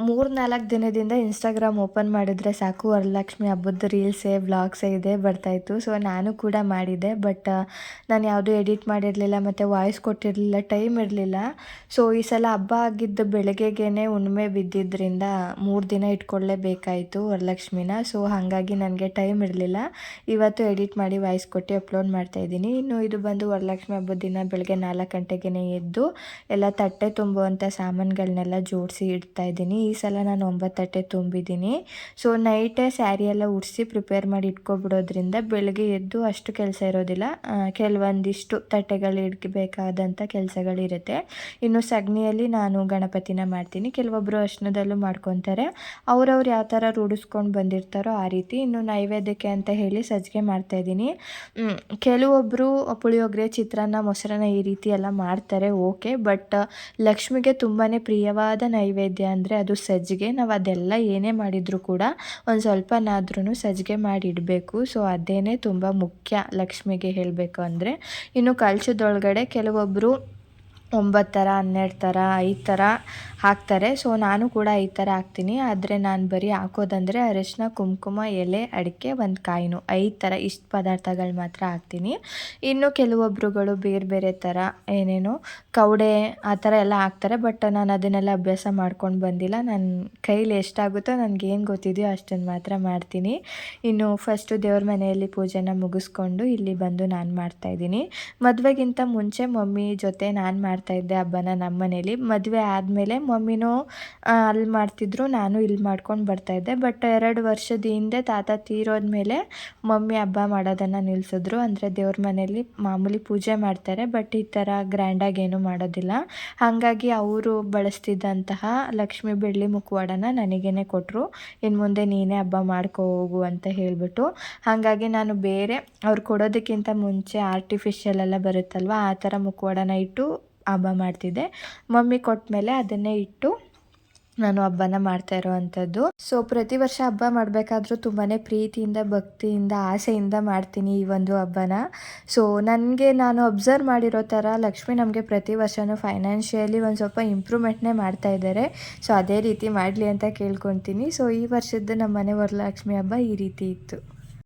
3-4 ದಿನದಿಂದ Instagram open ಮಾಡಿದರೆ ಸಾಕು, ವರಲಕ್ಷ್ಮಿ ಹಬ್ಬದ ರೀಲ್ಸೇ ವ್ಲಾಗ್ಸೇ ಇದೇ ಬರ್ತಾಯಿತ್ತು. ಸೊ ನಾನು ಕೂಡ ಮಾಡಿದ್ದೆ, ಬಟ್ ನಾನು ಯಾವುದೂ ಎಡಿಟ್ ಮಾಡಿರಲಿಲ್ಲ ಮತ್ತು ವಾಯ್ಸ್ ಕೊಟ್ಟಿರಲಿಲ್ಲ, ಟೈಮ್ ಇರಲಿಲ್ಲ. ಸೊ ಈ ಸಲ ಹಬ್ಬ ಆಗಿದ್ದು ಬೆಳಗ್ಗೆಗೇ ಹುಣ್ಣಿಮೆ ಬಿದ್ದಿದ್ದರಿಂದ 3 ದಿನ ಇಟ್ಕೊಳ್ಳೇಬೇಕಾಯಿತು ವರಲಕ್ಷ್ಮಿನ. ಸೊ ಹಾಗಾಗಿ ನನಗೆ ಟೈಮ್ ಇರಲಿಲ್ಲ. ಇವತ್ತು ಎಡಿಟ್ ಮಾಡಿ ವಾಯ್ಸ್ ಕೊಟ್ಟು ಅಪ್ಲೋಡ್ ಮಾಡ್ತಾಯಿದ್ದೀನಿ. ಇನ್ನು ಇದು ಬಂದು ವರಲಕ್ಷ್ಮಿ ಹಬ್ಬದ ದಿನ ಬೆಳಗ್ಗೆ 4 ಗಂಟೆಗೇ ಎದ್ದು ಎಲ್ಲ ತಟ್ಟೆ ತುಂಬುವಂಥ ಸಾಮಾನುಗಳನ್ನೆಲ್ಲ ಜೋಡಿಸಿ ಇಡ್ತಾಯಿದ್ದೀನಿ. ಈ ಸಲ ನಾನು 9 ತಟ್ಟೆ ತುಂಬಿದ್ದೀನಿ. ಸೊ ನೈಟೇ ಸ್ಯಾರಿ ಎಲ್ಲ ಉಡಿಸಿ ಪ್ರಿಪೇರ್ ಮಾಡಿ ಇಟ್ಕೊಬಿಡೋದ್ರಿಂದ ಬೆಳಗ್ಗೆ ಎದ್ದು ಅಷ್ಟು ಕೆಲಸ ಇರೋದಿಲ್ಲ. ಕೆಲವೊಂದಿಷ್ಟು ತಟ್ಟೆಗಳು ಇಡಬೇಕಾದಂಥ ಕೆಲಸಗಳಿರುತ್ತೆ. ಇನ್ನು ಸಗಣಿಯಲ್ಲಿ ನಾನು ಗಣಪತಿನ ಮಾಡ್ತೀನಿ. ಕೆಲವೊಬ್ಬರು ಅರ್ಶಿನದಲ್ಲೂ ಮಾಡ್ಕೊತಾರೆ. ಅವ್ರವ್ರು ಯಾವ ಥರ ರೂಢಿಸ್ಕೊಂಡು ಬಂದಿರ್ತಾರೋ ಆ ರೀತಿ. ಇನ್ನು ನೈವೇದ್ಯಕ್ಕೆ ಅಂತ ಹೇಳಿ ಸಜ್ಜಿಗೆ ಮಾಡ್ತಾಯಿದ್ದೀನಿ. ಕೆಲವೊಬ್ಬರು ಪುಳಿಯೋಗರೆ, ಚಿತ್ರಾನ್ನ, ಮೊಸರನ್ನ ಈ ರೀತಿ ಎಲ್ಲ ಮಾಡ್ತಾರೆ, ಓಕೆ. ಬಟ್ ಲಕ್ಷ್ಮಿಗೆ ತುಂಬಾ ಪ್ರಿಯವಾದ ನೈವೇದ್ಯ ಅಂದರೆ ಅದು ಸಜ್ಜಿಗೆ. ನಾವು ಅದೆಲ್ಲ ಏನೇ ಮಾಡಿದರೂ ಕೂಡ ಒಂದು ಸ್ವಲ್ಪನಾದ್ರೂ ಸಜ್ಜಿಗೆ ಮಾಡಿ ಇಡಬೇಕು. ಸೊ ಅದೇನೇ ತುಂಬ ಮುಖ್ಯ ಲಕ್ಷ್ಮಿಗೆ ಹೇಳಬೇಕು ಅಂದರೆ. ಇನ್ನು ಕಳಶದೊಳಗಡೆ ಕೆಲವೊಬ್ಬರು 9 ಥರ, 12 ಥರ, 5 ಥರ ಹಾಕ್ತಾರೆ. ಸೊ ನಾನು ಕೂಡ 5 ಥರ ಹಾಕ್ತೀನಿ. ಆದರೆ ನಾನು ಬರೀ ಹಾಕೋದಂದರೆ ಅರಿಶಿನ, ಕುಂಕುಮ, ಎಲೆ, ಅಡಿಕೆ, ಒಂದು ಕಾಯಿನು, 5 ಥರ ಇಷ್ಟು ಪದಾರ್ಥಗಳು ಮಾತ್ರ ಹಾಕ್ತೀನಿ. ಇನ್ನು ಕೆಲವೊಬ್ಬರುಗಳು ಬೇರೆ ಬೇರೆ ಥರ ಏನೇನೋ ಕವಡೆ ಆ ಥರ ಎಲ್ಲ ಹಾಕ್ತಾರೆ. ಬಟ್ ನಾನು ಅದನ್ನೆಲ್ಲ ಅಭ್ಯಾಸ ಮಾಡ್ಕೊಂಡು ಬಂದಿಲ್ಲ. ನನ್ನ ಕೈಲಿ ಎಷ್ಟಾಗುತ್ತೋ ನನಗೇನು ಗೊತ್ತಿದೆಯೋ ಅಷ್ಟನ್ನು ಮಾತ್ರ ಮಾಡ್ತೀನಿ. ಇನ್ನು ಫಸ್ಟು ದೇವ್ರ ಮನೆಯಲ್ಲಿ ಪೂಜೆನ ಮುಗಿಸ್ಕೊಂಡು ಇಲ್ಲಿ ಬಂದು ನಾನು ಮಾಡ್ತಾಯಿದ್ದೀನಿ. ಮದುವೆಗಿಂತ ಮುಂಚೆ ಮಮ್ಮಿ ಜೊತೆ ನಾನು ಮಾಡ್ತಾಯಿದ್ದೆ ಹಬ್ಬನ ನಮ್ಮ ಮನೇಲಿ. ಮದುವೆ ಆದಮೇಲೆ ಮಮ್ಮಿನೂ ಅಲ್ಲಿ ಮಾಡ್ತಿದ್ರು, ನಾನು ಇಲ್ಲಿ ಮಾಡ್ಕೊಂಡು ಬರ್ತಾಯಿದ್ದೆ. ಬಟ್ 2 ವರ್ಷದ ಹಿಂದೆ ತಾತ ತೀರೋದ್ಮೇಲೆ ಮಮ್ಮಿ ಹಬ್ಬ ಮಾಡೋದನ್ನು ನಿಲ್ಲಿಸಿದ್ರು. ಅಂದರೆ ದೇವ್ರ ಮನೇಲಿ ಮಾಮೂಲಿ ಪೂಜೆ ಮಾಡ್ತಾರೆ, ಬಟ್ ಈ ಥರ ಗ್ರ್ಯಾಂಡಾಗಿ ಏನೂ ಮಾಡೋದಿಲ್ಲ. ಹಾಗಾಗಿ ಅವರು ಬಳಸ್ತಿದ್ದಂತಹ ಲಕ್ಷ್ಮಿ ಬೆಳ್ಳಿ ಮುಖವಾಡನ ನನಗೇ ಕೊಟ್ಟರು. ಇನ್ನು ಮುಂದೆ ನೀನೇ ಹಬ್ಬ ಮಾಡ್ಕೊ ಹೋಗು ಅಂತ ಹೇಳಿಬಿಟ್ಟು. ಹಾಗಾಗಿ ನಾನು ಬೇರೆ ಅವ್ರು ಕೊಡೋದಕ್ಕಿಂತ ಮುಂಚೆ ಆರ್ಟಿಫಿಷಿಯಲ್ ಎಲ್ಲ ಬರುತ್ತಲ್ವ, ಆ ಥರ ಮುಖವಾಡನ ಇಟ್ಟು ಹಬ್ಬ ಮಾಡ್ತಿದ್ದೆ. ಮಮ್ಮಿ ಕೊಟ್ಟ ಮೇಲೆ ಅದನ್ನೇ ಇಟ್ಟು ನಾನು ಹಬ್ಬನ ಮಾಡ್ತಾ ಇರೋವಂಥದ್ದು. ಸೊ ಪ್ರತಿ ವರ್ಷ ಹಬ್ಬ ಮಾಡಬೇಕಾದ್ರೂ ತುಂಬಾ ಪ್ರೀತಿಯಿಂದ, ಭಕ್ತಿಯಿಂದ, ಆಸೆಯಿಂದ ಮಾಡ್ತೀನಿ ಈ ಒಂದು ಹಬ್ಬನ. ಸೊ ನನಗೆ ನಾನು ಅಬ್ಸರ್ವ್ ಮಾಡಿರೋ ಥರ ಲಕ್ಷ್ಮಿ ನಮಗೆ ಪ್ರತಿ ವರ್ಷವೂ ಫೈನಾನ್ಷಿಯಲಿ ಒಂದು ಸ್ವಲ್ಪ ಇಂಪ್ರೂವ್ಮೆಂಟ್ನೇ ಮಾಡ್ತಾ ಇದ್ದಾರೆ. ಸೊ ಅದೇ ರೀತಿ ಮಾಡಲಿ ಅಂತ ಕೇಳ್ಕೊತೀನಿ. ಸೊ ಈ ವರ್ಷದ ನಮ್ಮ ಮನೆ ವರಲಕ್ಷ್ಮಿ ಹಬ್ಬ ಈ ರೀತಿ ಇತ್ತು.